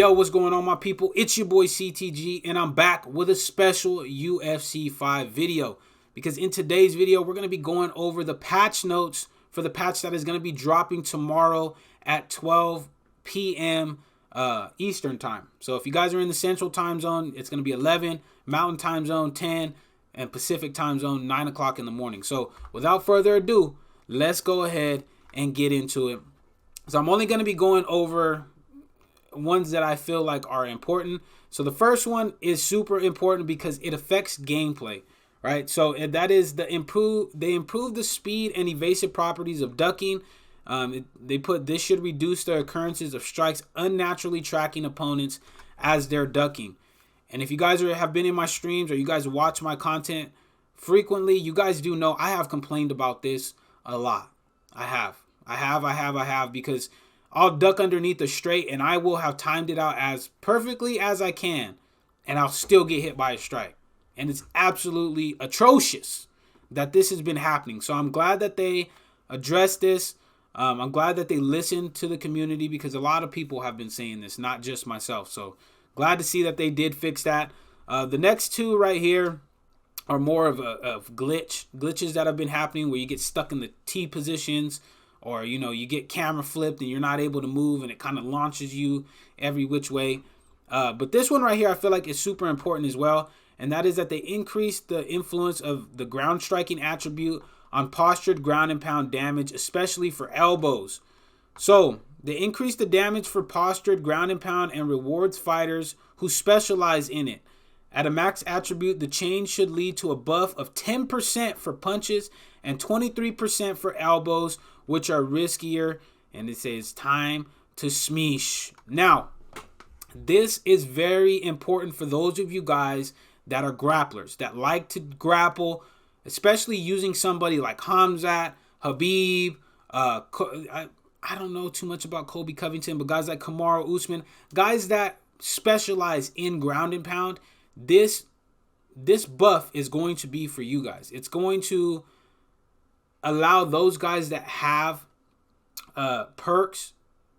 Yo, what's going on, my people? It's your boy CTG, and I'm back with a special UFC 5 video. Because in today's video, we're going to be going over the patch notes for the patch that is going to be dropping tomorrow at 12 p.m. Eastern time. So if you guys are in the Central time zone, it's going to be 11, Mountain time zone 10, and Pacific time zone 9 o'clock in the morning. So without further ado, let's go ahead and get into it. So I'm only going to be going over ones that I feel like are important. So the first one is super important because it affects gameplay, right? So that is they improve the speed and evasive properties of ducking. They put this should reduce the occurrences of strikes unnaturally tracking opponents as they're ducking. And if you guys have been in my streams or you guys watch my content frequently, you guys do know I have complained about this a lot. I have because I'll duck underneath a straight and I will have timed it out as perfectly as I can, and I'll still get hit by a strike. And it's absolutely atrocious that this has been happening. So I'm glad that they addressed this. I'm glad that they listened to the community because a lot of people have been saying this, not just myself. So glad to see that they did fix that. The next two right here are more of glitches that have been happening where you get stuck in the T positions, or you get camera flipped and you're not able to move and it kind of launches you every which way. But this one right here I feel like is super important as well, and that is that they increase the influence of the ground striking attribute on postured ground and pound damage, especially for elbows. So they increase the damage for postured ground and pound and rewards fighters who specialize in it. At a max attribute, the change should lead to a buff of 10% for punches and 23% for elbows, which are riskier. And it says time to smeesh. Now, this is very important for those of you guys that are grapplers, that like to grapple, especially using somebody like Khamzat, Khabib. I don't know too much about Colby Covington, but guys like Kamaru Usman, guys that specialize in ground and pound, this buff is going to be for you guys. It's going to allow those guys that have perks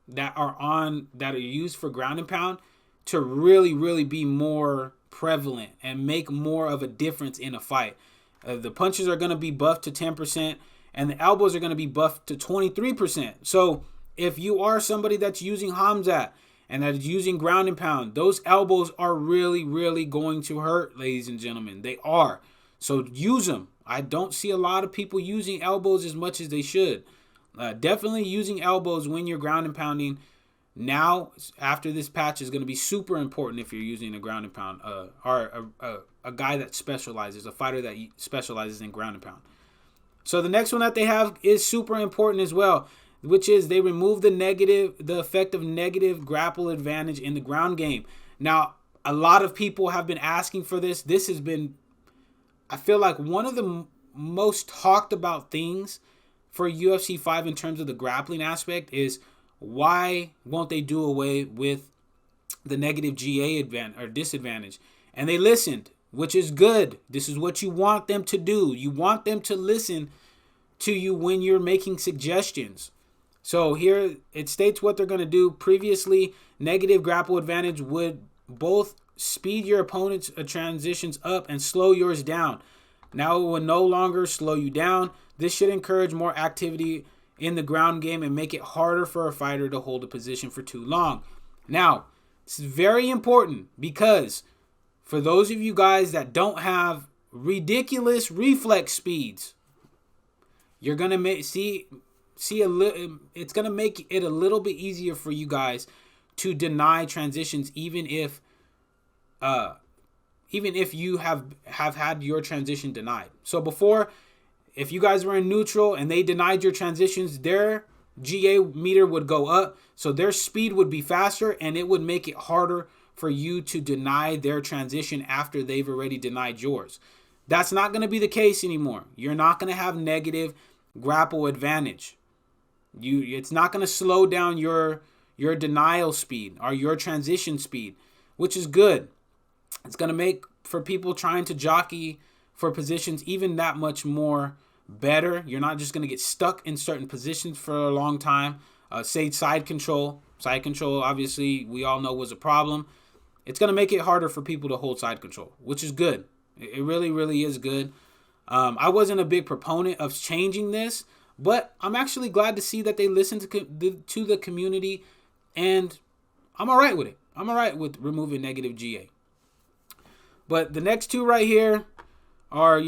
that are used for ground and pound to really be more prevalent and make more of a difference in a fight. The punches are going to be buffed to 10% and the elbows are going to be buffed to 23%. So if you are somebody that's using Khamzat and that is using ground and pound, those elbows are really going to hurt, ladies and gentlemen. They are. So use them. I don't see a lot of people using elbows as much as they should. Definitely using elbows when you're ground and pounding now after this patch is going to be super important if you're using a ground and pound or a guy that specializes, a fighter that specializes in ground and pound. So the next one that they have is super important as well, which is they remove the effect of negative grapple advantage in the ground game. Now, a lot of people have been asking for this. This has been, I feel like, one of the most talked about things for UFC 5 in terms of the grappling aspect is why won't they do away with the negative GA advantage or disadvantage? And they listened, which is good. This is what you want them to do. You want them to listen to you when you're making suggestions. So here it states what they're going to do. Previously, negative grapple advantage would both speed your opponent's transitions up and slow yours down. Now it will no longer slow you down. This should encourage more activity in the ground game and make it harder for a fighter to hold a position for too long. Now, this is very important because for those of you guys that don't have ridiculous reflex speeds, you're going to see it's going to make it a little bit easier for you guys to deny transitions, even if you have had your transition denied. So before, if you guys were in neutral and they denied your transitions, their GA meter would go up, so their speed would be faster and it would make it harder for you to deny their transition after they've already denied yours. That's not going to be the case anymore. You're not going to have negative grapple advantage. It's not going to slow down your denial speed or your transition speed, which is good. It's going to make for people trying to jockey for positions even that much more better. You're not just going to get stuck in certain positions for a long time. Say side control. Side control, obviously, we all know was a problem. It's going to make it harder for people to hold side control, which is good. It really, really is good. I wasn't a big proponent of changing this, but I'm actually glad to see that they listened to the community, and I'm all right with it. I'm all right with removing negative GA. But the next two right here are,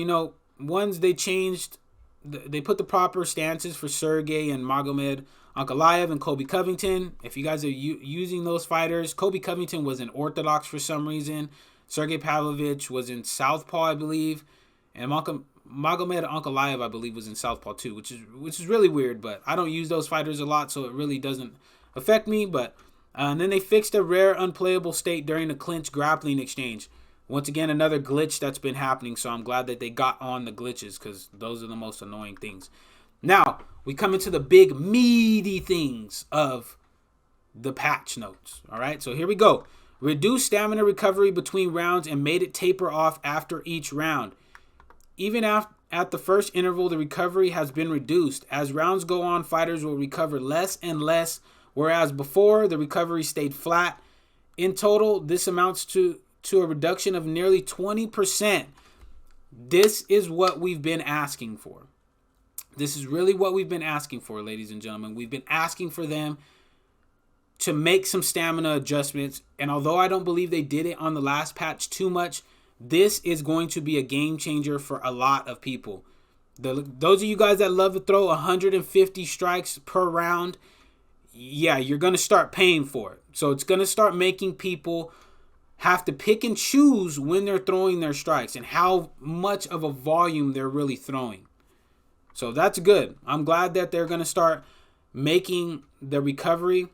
ones they changed. They put the proper stances for Sergey and Magomed Ankalaev and Colby Covington. If you guys are using those fighters, Colby Covington was in Orthodox for some reason. Sergey Pavlovich was in Southpaw, I believe. And Magomed Ankalaev, I believe, was in Southpaw too, which is really weird. But I don't use those fighters a lot, so it really doesn't affect me. But and then they fixed a rare unplayable state during the clinch grappling exchange. Once again, another glitch that's been happening, so I'm glad that they got on the glitches because those are the most annoying things. Now, we come into the big, meaty things of the patch notes. All right, so here we go. Reduced stamina recovery between rounds and made it taper off after each round. Even at the first interval, the recovery has been reduced. As rounds go on, fighters will recover less and less, whereas before, the recovery stayed flat. In total, this amounts to a reduction of nearly 20%. This is what we've been asking for. This is really what we've been asking for, ladies and gentlemen. We've been asking for them to make some stamina adjustments. And although I don't believe they did it on the last patch too much, this is going to be a game changer for a lot of people. Those of you guys that love to throw 150 strikes per round, yeah, you're going to start paying for it. So it's going to start making people have to pick and choose when they're throwing their strikes and how much of a volume they're really throwing. So that's good. I'm glad that they're going to start making the recovery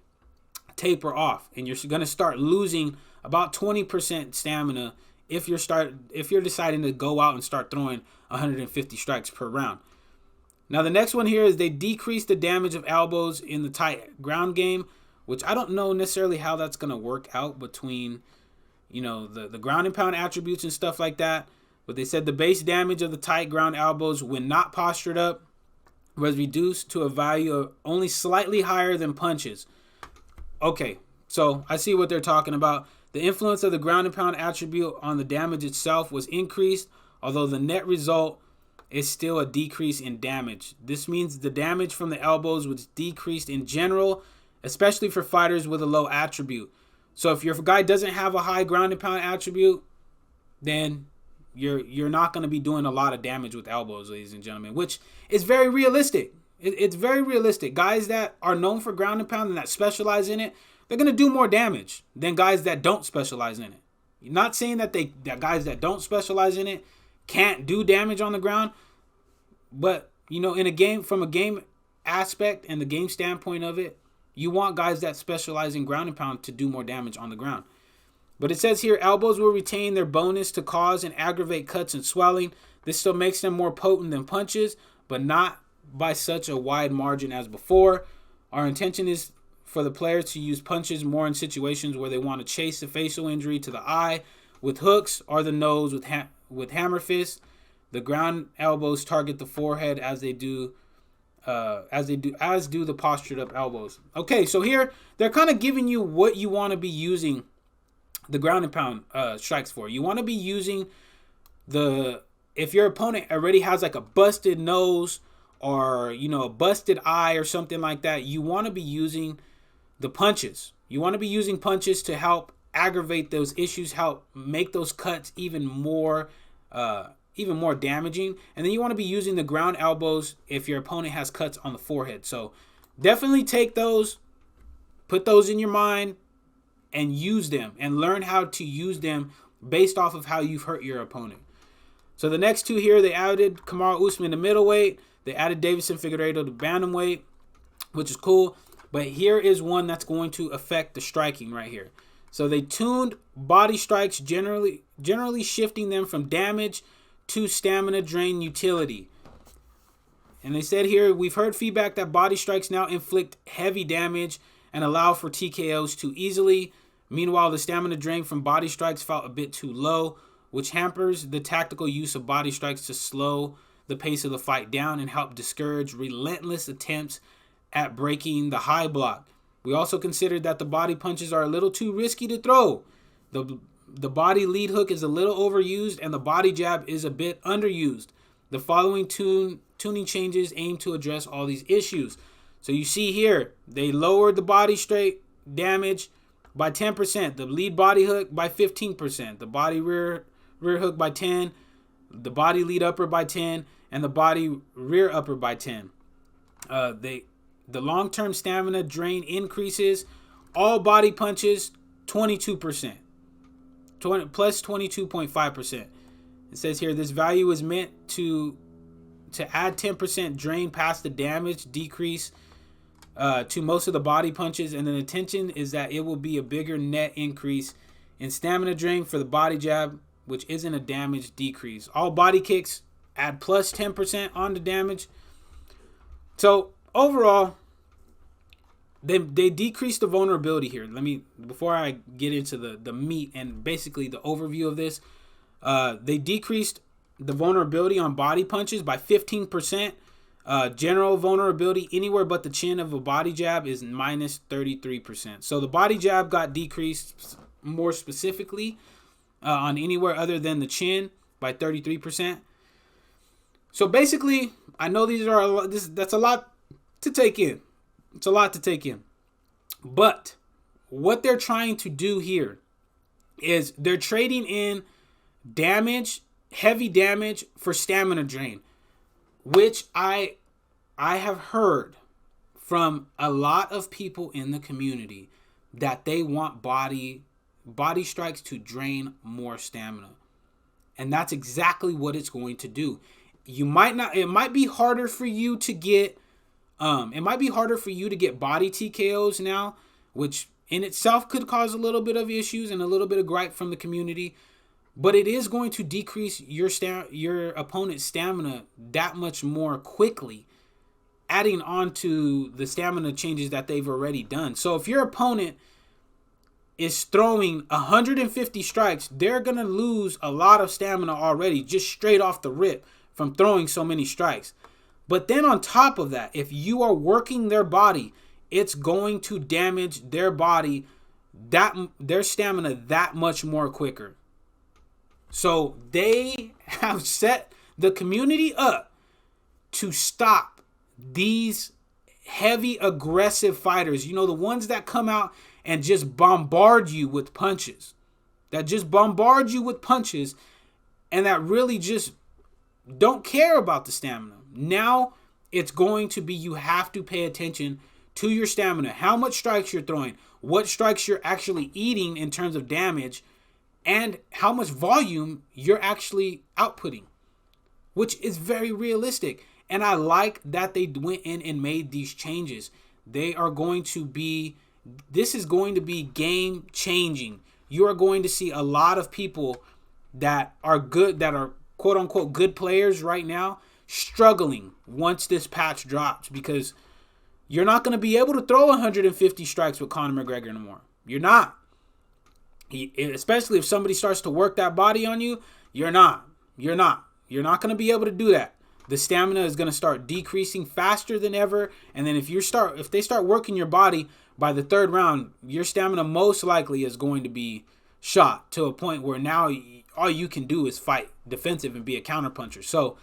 taper off, and you're going to start losing about 20% stamina if you're deciding to go out and start throwing 150 strikes per round. Now the next one here is they decrease the damage of elbows in the tight ground game, which I don't know necessarily how that's going to work out between the ground and pound attributes and stuff like that. But they said the base damage of the tight ground elbows when not postured up was reduced to a value of only slightly higher than punches. Okay, so I see what they're talking about. The influence of the ground and pound attribute on the damage itself was increased, although the net result is still a decrease in damage. This means the damage from the elbows was decreased in general, especially for fighters with a low attribute. So if your guy doesn't have a high ground and pound attribute, then you're not going to be doing a lot of damage with elbows, ladies and gentlemen, which is very realistic. It's very realistic. Guys that are known for ground and pound and that specialize in it, they're going to do more damage than guys that don't specialize in it. You're not saying that guys that don't specialize in it can't do damage on the ground, but in a game, from a game aspect and the game standpoint of it, you want guys that specialize in ground and pound to do more damage on the ground. But it says here, elbows will retain their bonus to cause and aggravate cuts and swelling. This still makes them more potent than punches, but not by such a wide margin as before. Our intention is for the player to use punches more in situations where they want to chase the facial injury to the eye with hooks or the nose with hammer fists. The ground elbows target the forehead as do the postured up elbows. Okay, so here they're kind of giving you what you want to be using the ground and pound strikes for. You want to be using if your opponent already has like a busted nose or a busted eye or something like that, you want to be using the punches. You want to be using punches to help aggravate those issues, help make those cuts even more damaging. And then you want to be using the ground elbows if your opponent has cuts on the forehead. So definitely take those, put those in your mind, and use them and learn how to use them based off of how you've hurt your opponent. So the next two here, they added Kamaru Usman to middleweight. They added Davison Figueiredo to bantamweight, which is cool. But here is one that's going to affect the striking right here. So they tuned body strikes, generally shifting them from damage to stamina drain utility. And they said here, we've heard feedback that body strikes now inflict heavy damage and allow for TKOs too easily. Meanwhile, the stamina drain from body strikes felt a bit too low, which hampers the tactical use of body strikes to slow the pace of the fight down and help discourage relentless attempts at breaking the high block. We also considered that the body punches are a little too risky to throw. The body lead hook is a little overused, and the body jab is a bit underused. The following tuning changes aim to address all these issues. So you see here, they lowered the body straight damage by 10%, the lead body hook by 15%, the body rear hook by 10%, the body lead upper by 10%, and the body rear upper by 10%. The long-term stamina drain increases. All body punches 22%, plus 22.5%. It says here this value is meant to add 10% drain past the damage decrease to most of the body punches, and the intention is that it will be a bigger net increase in stamina drain for the body jab, which isn't a damage decrease. All body kicks add plus 10% on the damage. So overall, they decreased the vulnerability here. Before I get into the meat and basically the overview of this, they decreased the vulnerability on body punches by 15%. General vulnerability anywhere but the chin of a body jab is minus 33%. So the body jab got decreased more specifically on anywhere other than the chin by 33%. So basically, I know that's a lot to take in. It's a lot to take in. But what they're trying to do here is they're trading in damage, heavy damage, for stamina drain, which I have heard from a lot of people in the community that they want body strikes to drain more stamina. And that's exactly what it's going to do. It might be harder for you to get body TKOs now, which in itself could cause a little bit of issues and a little bit of gripe from the community. But it is going to decrease your opponent's stamina that much more quickly, adding on to the stamina changes that they've already done. So if your opponent is throwing 150 strikes, they're going to lose a lot of stamina already, just straight off the rip from throwing so many strikes. But then on top of that, if you are working their body, it's going to damage their body, their stamina that much more quicker. So they have set the community up to stop these heavy aggressive fighters. You know, the ones that come out and just bombard you with punches. And that really just don't care about the stamina. Now it's going to be, you have to pay attention to your stamina, how much strikes you're throwing, what strikes you're actually eating in terms of damage, and how much volume you're actually outputting, which is very realistic. And I like that they went in and made these changes. This is going to be game changing. You are going to see a lot of people that are good, that are quote unquote good players right now, struggling once this patch drops, because you're not going to be able to throw 150 strikes with Conor McGregor anymore. You're not. Especially if somebody starts to work that body on you, you're not going to be able to do that. The stamina is going to start decreasing faster than ever, and then if they start working your body, by the third round, your stamina most likely is going to be shot to a point where now all you can do is fight defensive and be a counterpuncher. So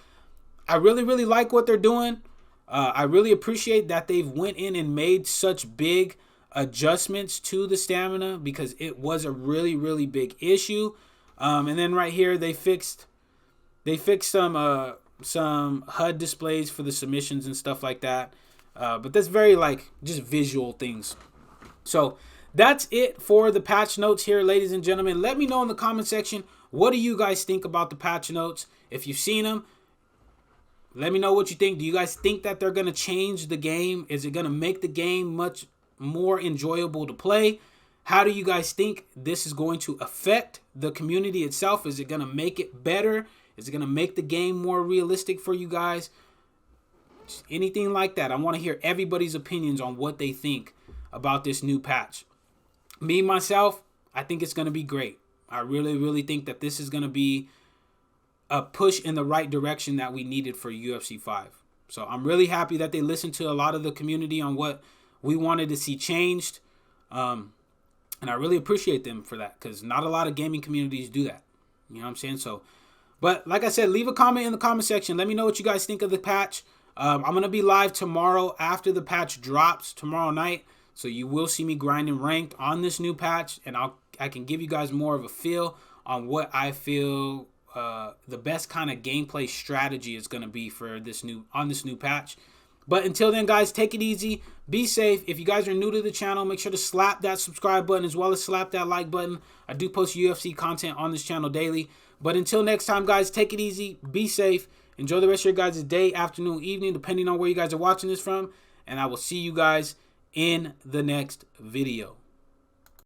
I really, really like what they're doing. I really appreciate that they've went in and made such big adjustments to the stamina, because it was a really, really big issue. And then right here they fixed some HUD displays for the submissions and stuff like that. But that's very just visual things. So that's it for the patch notes here, ladies and gentlemen. Let me know in the comment section, what do you guys think about the patch notes? If you've seen them, let me know what you think. Do you guys think that they're going to change the game? Is it going to make the game much more enjoyable to play? How do you guys think this is going to affect the community itself? Is it going to make it better? Is it going to make the game more realistic for you guys? Just anything like that. I want to hear everybody's opinions on what they think about this new patch. Me, myself, I think it's going to be great. I really, really think that this is going to be a push in the right direction that we needed for UFC 5. So I'm really happy that they listened to a lot of the community on what we wanted to see changed. And I really appreciate them for that, because not a lot of gaming communities do that. You know what I'm saying? So, but like I said, leave a comment in the comment section. Let me know what you guys think of the patch. I'm going to be live tomorrow after the patch drops tomorrow night. So you will see me grinding ranked on this new patch, and I can give you guys more of a feel on what I feel the best kind of gameplay strategy is going to be for this new patch. But until then, guys, take it easy. Be safe. If you guys are new to the channel, make sure to slap that subscribe button as well as slap that like button. I do post UFC content on this channel daily. But until next time, guys, take it easy. Be safe. Enjoy the rest of your guys' day, afternoon, evening, depending on where you guys are watching this from. And I will see you guys in the next video.